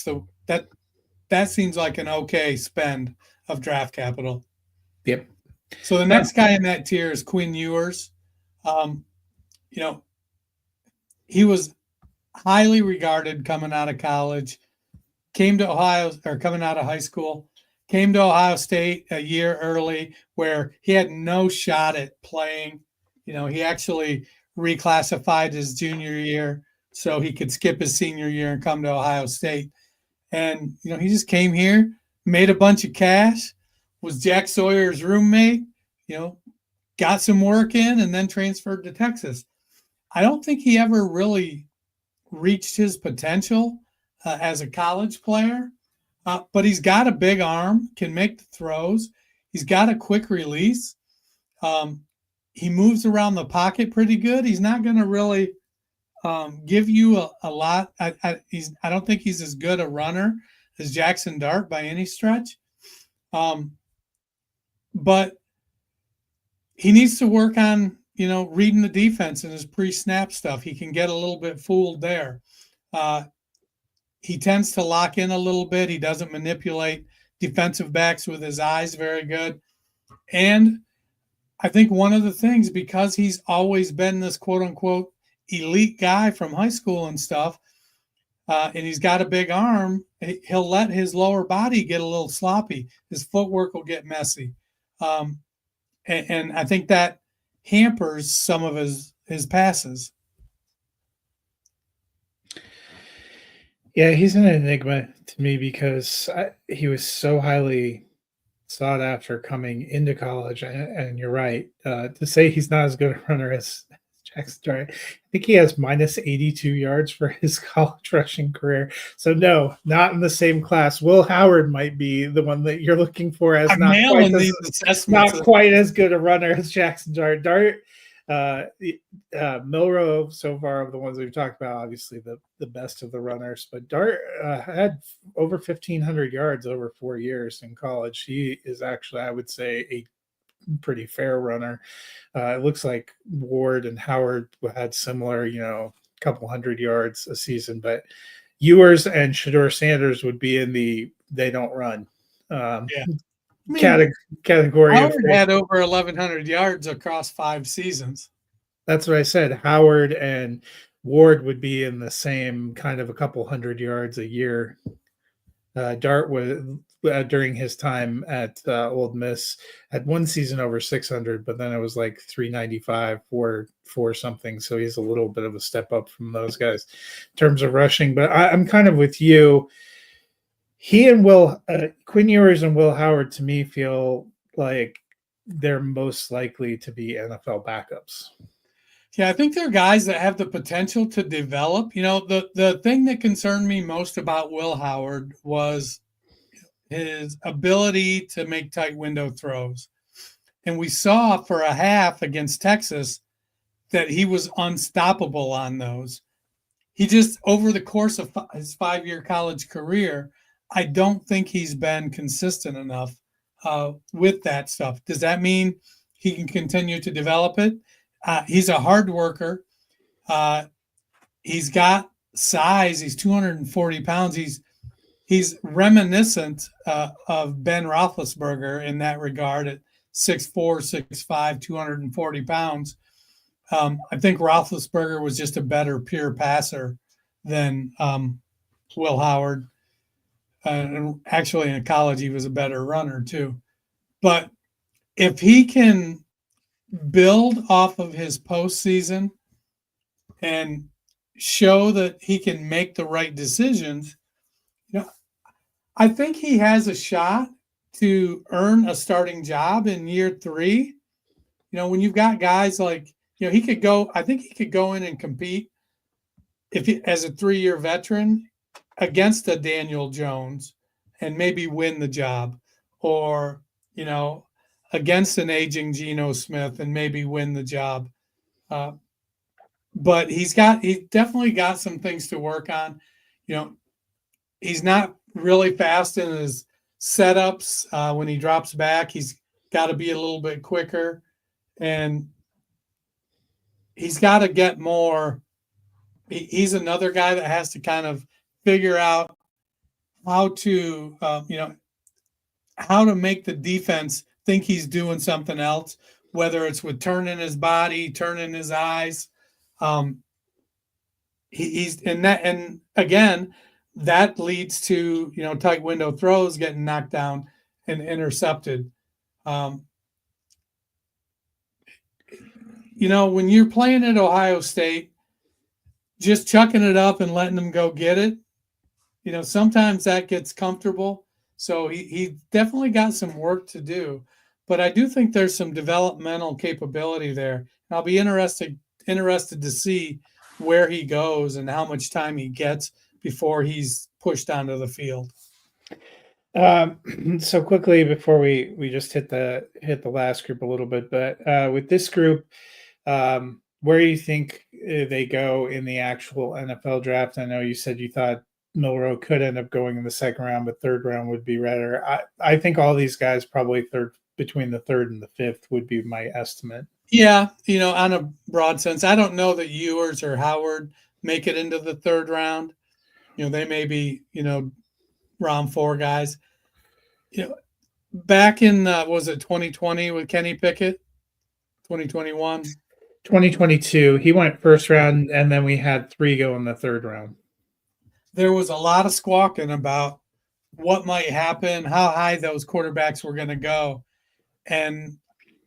seems like an okay spend of draft capital. Yep. So the next guy in that tier is Quinn Ewers. He was highly regarded coming out of college, came to Ohio or coming out of high school, came to Ohio State a year early where he had no shot at playing. He actually reclassified his junior year so he could skip his senior year and come to Ohio State. And, he just came here, made a bunch of cash, was Jack Sawyer's roommate, got some work in, and then transferred to Texas. I don't think he ever really reached his potential as a college player, but he's got a big arm, can make the throws. He's got a quick release. He moves around the pocket pretty good. He's not going to really give you a lot. I don't think he's as good a runner as Jackson Dart by any stretch. But he needs to work on, reading the defense and his pre-snap stuff. He can get a little bit fooled there. He tends to lock in a little bit. He doesn't manipulate defensive backs with his eyes very good. And I think one of the things, because he's always been this quote unquote elite guy from high school and stuff, and he's got a big arm, he'll let his lower body get a little sloppy. His footwork will get messy. And I think that hampers some of his passes. Yeah, he's an enigma to me because he was so highly sought after coming into college. And you're right. To say he's not as good a runner as Jackson Dart, I think he has minus 82 yards for his college rushing career. So, no, not in the same class. Will Howard might be the one that you're looking for as not quite as good a runner as Jackson Dart. Milroe, so far of the ones we've talked about, obviously the best of the runners, but Dart had over 1,500 yards over 4 years in college. He is actually, I would say, a pretty fair runner. It looks like Ward and Howard had similar, couple hundred yards a season, but Ewers and Shedeur Sanders would be in the they don't run category. Howard had over 1,100 yards across 5 seasons. That's what I said. Howard and Ward would be in the same kind of a couple hundred yards a year. Dart was during his time at Ole Miss had one season over 600, but then it was like 395 for something. So he's a little bit of a step up from those guys in terms of rushing. But I'm kind of with you. He and Quinn Ewers and Will Howard, to me, feel like they're most likely to be NFL backups. Yeah, I think they're guys that have the potential to develop. The thing that concerned me most about Will Howard was his ability to make tight window throws. And we saw for a half against Texas that he was unstoppable on those. He just, over the course of his 5-year college career, I don't think he's been consistent enough with that stuff. Does that mean he can continue to develop it? He's a hard worker. He's got size. He's 240 pounds. He's reminiscent of Ben Roethlisberger in that regard at 6'4", 6'5", 240 pounds. I think Roethlisberger was just a better pure passer than Will Howard. And actually in college, he was a better runner too. But if he can build off of his postseason and show that he can make the right decisions, I think he has a shot to earn a starting job in year 3. When you've got guys like, he could go, I think he could go in and compete as a 3-year veteran against a Daniel Jones and maybe win the job, or, against an aging Geno Smith and maybe win the job. But he's definitely got some things to work on. He's not really fast in his setups. When he drops back, he's got to be a little bit quicker, and he's got to get more. He's another guy that has to kind of figure out how to, how to make the defense think he's doing something else, whether it's with turning his body, turning his eyes. He's in that, and again, that leads to tight window throws getting knocked down and intercepted. When you're playing at Ohio State, just chucking it up and letting them go get it, sometimes that gets comfortable. So he definitely got some work to do, but I do think there's some developmental capability there. I'll be interested to see where he goes and how much time he gets before he's pushed onto the field. So quickly before we just hit the last group a little bit, but with this group, where do you think they go in the actual NFL draft? I know you said you thought Milroe could end up going in the second round, but third round would be better. I think all these guys probably between the third and the fifth would be my estimate. Yeah, on a broad sense, I don't know that Ewers or Howard make it into the third round. They may be, round 4 guys. Back in, was it 2020 with Kenny Pickett? 2021? 2022. He went first round, and then we had 3 go in the third round. There was a lot of squawking about what might happen, how high those quarterbacks were going to go. And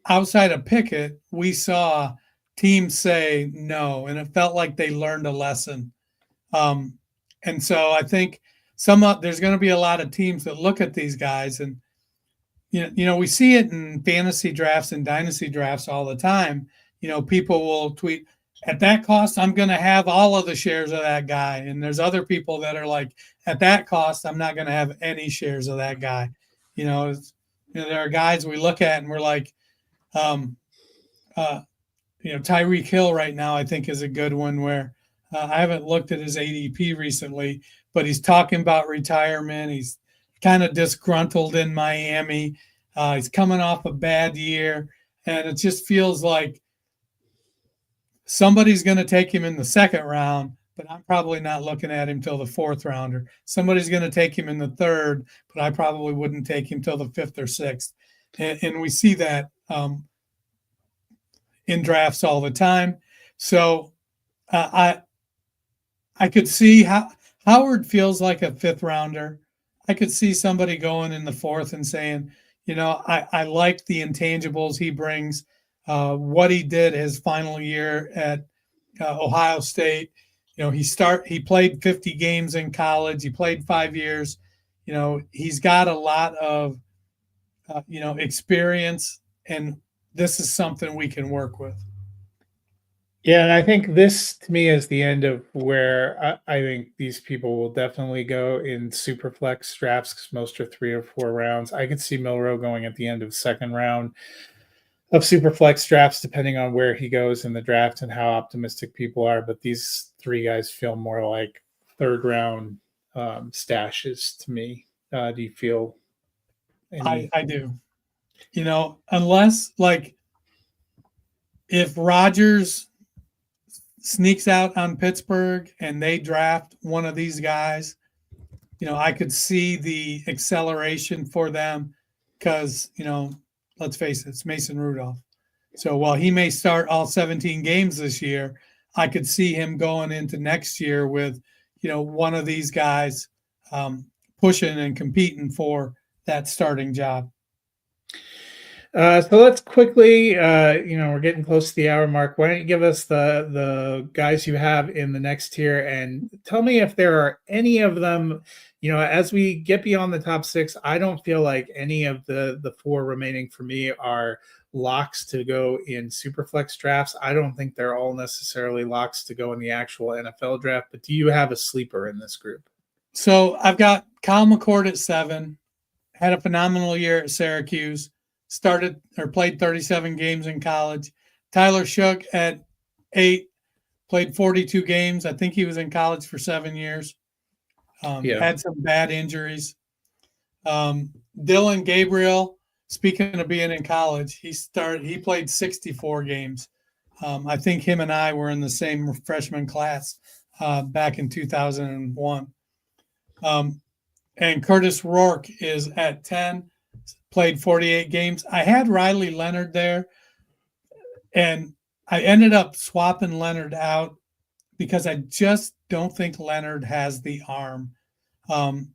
outside of Pickett, we saw teams say no, and it felt like they learned a lesson. And so I think there's going to be a lot of teams that look at these guys, and we see it in fantasy drafts and dynasty drafts all the time. People will tweet, at that cost, I'm going to have all of the shares of that guy. And there's other people that are like, at that cost, I'm not going to have any shares of that guy. There are guys we look at and we're like, Tyreek Hill right now, I think, is a good one where I haven't looked at his ADP recently, but he's talking about retirement. He's kind of disgruntled in Miami. He's coming off a bad year, and it just feels like somebody's going to take him in the second round, but I'm probably not looking at him till the fourth rounder. Somebody's going to take him in the third, but I probably wouldn't take him till the fifth or sixth. And we see that in drafts all the time. So I could see how Howard feels like a fifth rounder. I could see somebody going in the fourth and saying, I like the intangibles he brings. What he did his final year at Ohio State. He played 50 games in college. He played 5 years. He's got a lot of, experience, and this is something we can work with. Yeah, and I think this, to me, is the end of where I think these people will definitely go in super flex drafts, because most are 3 or 4 rounds. I could see Milroe going at the end of second round of super flex drafts, depending on where he goes in the draft and how optimistic people are. But these 3 guys feel more like third round stashes to me. Do you feel? I do. Unless if Rodgers sneaks out on Pittsburgh and they draft one of these guys, I could see the acceleration for them because, let's face it, it's Mason Rudolph. So while he may start all 17 games this year, I could see him going into next year with, one of these guys pushing and competing for that starting job. So let's quickly, we're getting close to the hour mark. Why don't you give us the guys you have in the next tier and tell me if there are any of them, as we get beyond the top six, I don't feel like any of the four remaining for me are locks to go in Superflex drafts. I don't think they're all necessarily locks to go in the actual NFL draft, but do you have a sleeper in this group? So I've got Kyle McCord at 7, had a phenomenal year at Syracuse, started or played 37 games in college. Tyler Shook at 8, played 42 games. I think he was in college for 7 years. Had some bad injuries. Dylan Gabriel, speaking of being in college, he played 64 games. I think him and I were in the same freshman class back in 2001. And Curtis Rourke is at 10, played 48 games. I had Riley Leonard there, and I ended up swapping Leonard out because I just don't think Leonard has the arm. I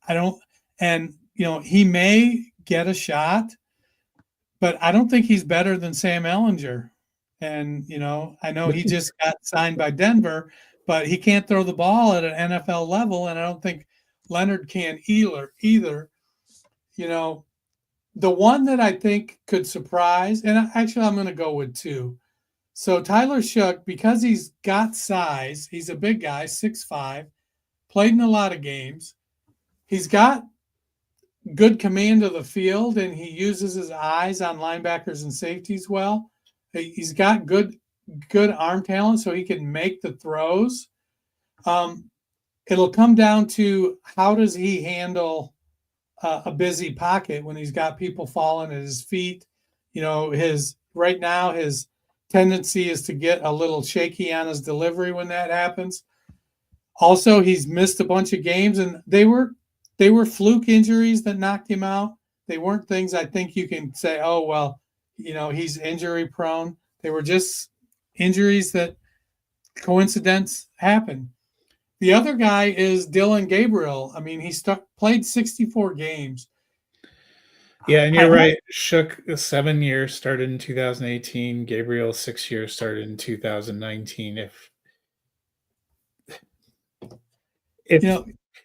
don't, and he may get a shot, but I don't think he's better than Sam Ellinger. And I know he just got signed by Denver, but he can't throw the ball at an NFL level, and I don't think Leonard can either. The one that I think could surprise, and actually I'm going to go with 2. So Tyler Shook, because he's got size, he's a big guy, 6'5", played in a lot of games. He's got good command of the field, and he uses his eyes on linebackers and safeties well. He's got good arm talent, so he can make the throws. It'll come down to how does he handle a busy pocket when he's got people falling at his feet. Right now his tendency is to get a little shaky on his delivery when that happens. Also, he's missed a bunch of games, and they were fluke injuries that knocked him out. They weren't things I think you can say, oh, well, he's injury prone. They were just injuries that coincidence happened. The other guy is Dylan Gabriel. I mean, he played 64 games. Yeah, and you're right. Shook 7 years, started in 2018. Gabriel 6 years, started in 2019. If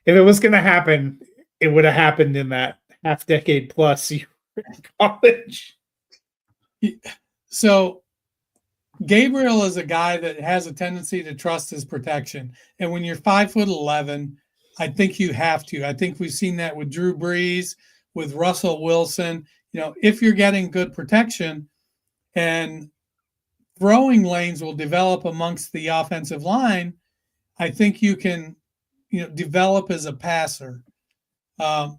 it was going to happen, it would have happened in that half decade plus you were in college. So Gabriel is a guy that has a tendency to trust his protection. And when you're 5'11", I think you have to. I think we've seen that with Drew Brees, with Russell Wilson. If you're getting good protection and throwing lanes will develop amongst the offensive line, I think you can, develop as a passer. I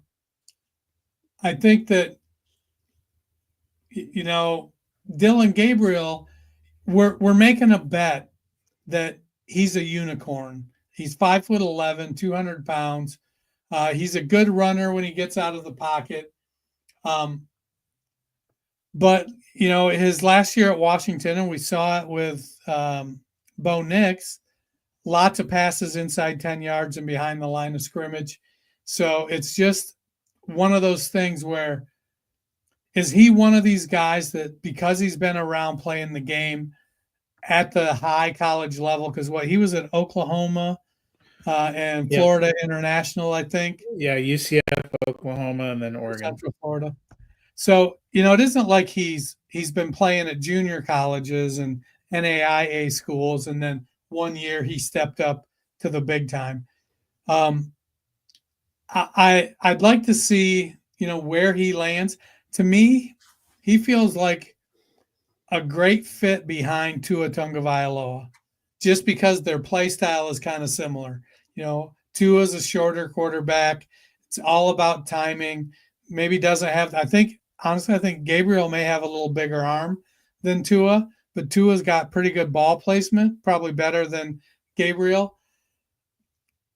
think that, Dylan Gabriel, we're making a bet that he's a unicorn. He's 5'11", 200 pounds. He's a good runner when he gets out of the pocket. But, his last year at Washington, and we saw it with Bo Nix, lots of passes inside 10 yards and behind the line of scrimmage. So it's just one of those things where, is he one of these guys that because he's been around playing the game at the high college level, because he was at Oklahoma and Florida International, I think. Yeah, UCF, Oklahoma, and then Oregon. Central Florida. So, it isn't like he's been playing at junior colleges and NAIA schools, and then one year he stepped up to the big time. I'd like to see, where he lands. To me, he feels like a great fit behind Tua Tagovailoa, just because their play style is kind of similar. Tua's a shorter quarterback. It's all about timing. Maybe doesn't have, I think Gabriel may have a little bigger arm than Tua, but Tua's got pretty good ball placement, probably better than Gabriel.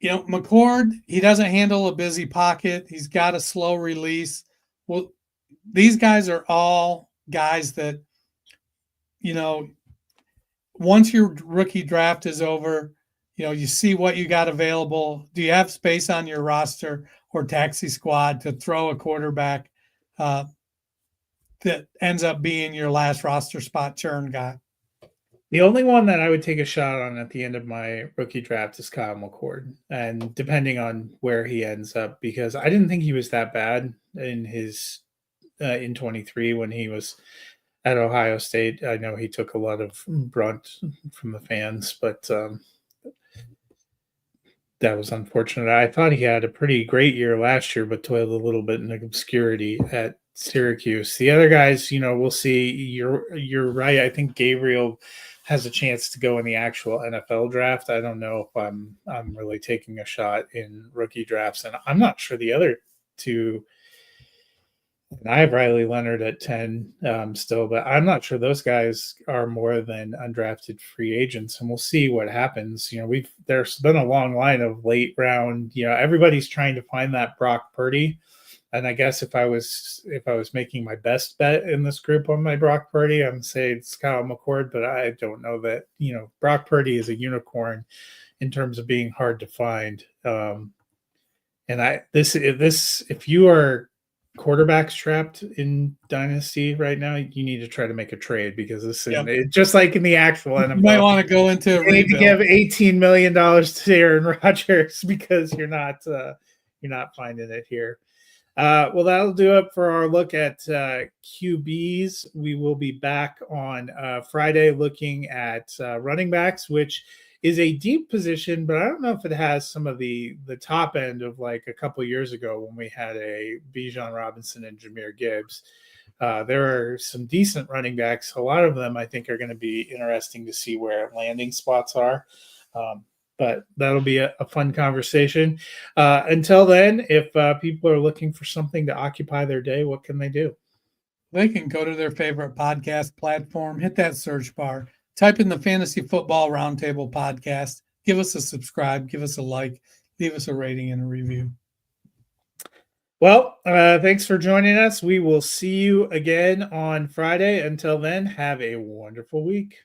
McCord, he doesn't handle a busy pocket. He's got a slow release. Well, these guys are all guys that, once your rookie draft is over, you see what you got available. Do you have space on your roster or taxi squad to throw a quarterback that ends up being your last roster spot churn guy. The only one that I would take a shot on at the end of my rookie draft is Kyle McCord, and depending on where he ends up, because I didn't think he was that bad in his in 23 when he was at Ohio State. I know he took a lot of brunt from the fans, but that was unfortunate. I thought he had a pretty great year last year, but toiled a little bit in obscurity at Syracuse. The other guys, we'll see. You're right. I think Gabriel has a chance to go in the actual NFL draft. I don't know if I'm really taking a shot in rookie drafts, and I'm not sure the other two. And I have Riley Leonard at 10 still, but I'm not sure those guys are more than undrafted free agents, and we'll see what happens. There's been a long line of late round. Everybody's trying to find that Brock Purdy, and I guess if I was making my best bet in this group on my Brock Purdy, I'm saying it's Kyle McCord, but I don't know that. Brock Purdy is a unicorn in terms of being hard to find. If you are quarterbacks trapped in Dynasty right now, you need to try to make a trade, because this is just like in the actual NFL. You might want to go into a need to give $18 million to Aaron Rodgers because you're not finding it here. Well, that'll do it for our look at QBs. We will be back on Friday looking at running backs, which is a deep position, but I don't know if it has some of the top end of like a couple years ago when we had a Bijan Robinson and Jahmyr Gibbs. There are some decent running backs. A lot of them I think are going to be interesting to see where landing spots are. But that'll be a fun conversation. Until then, if people are looking for something to occupy their day, what can they do? They can go to their favorite podcast platform, hit that search bar, type in the Fantasy Football Roundtable podcast, give us a subscribe, give us a like, leave us a rating and a review. Well, thanks for joining us. We will see you again on Friday. Until then, have a wonderful week.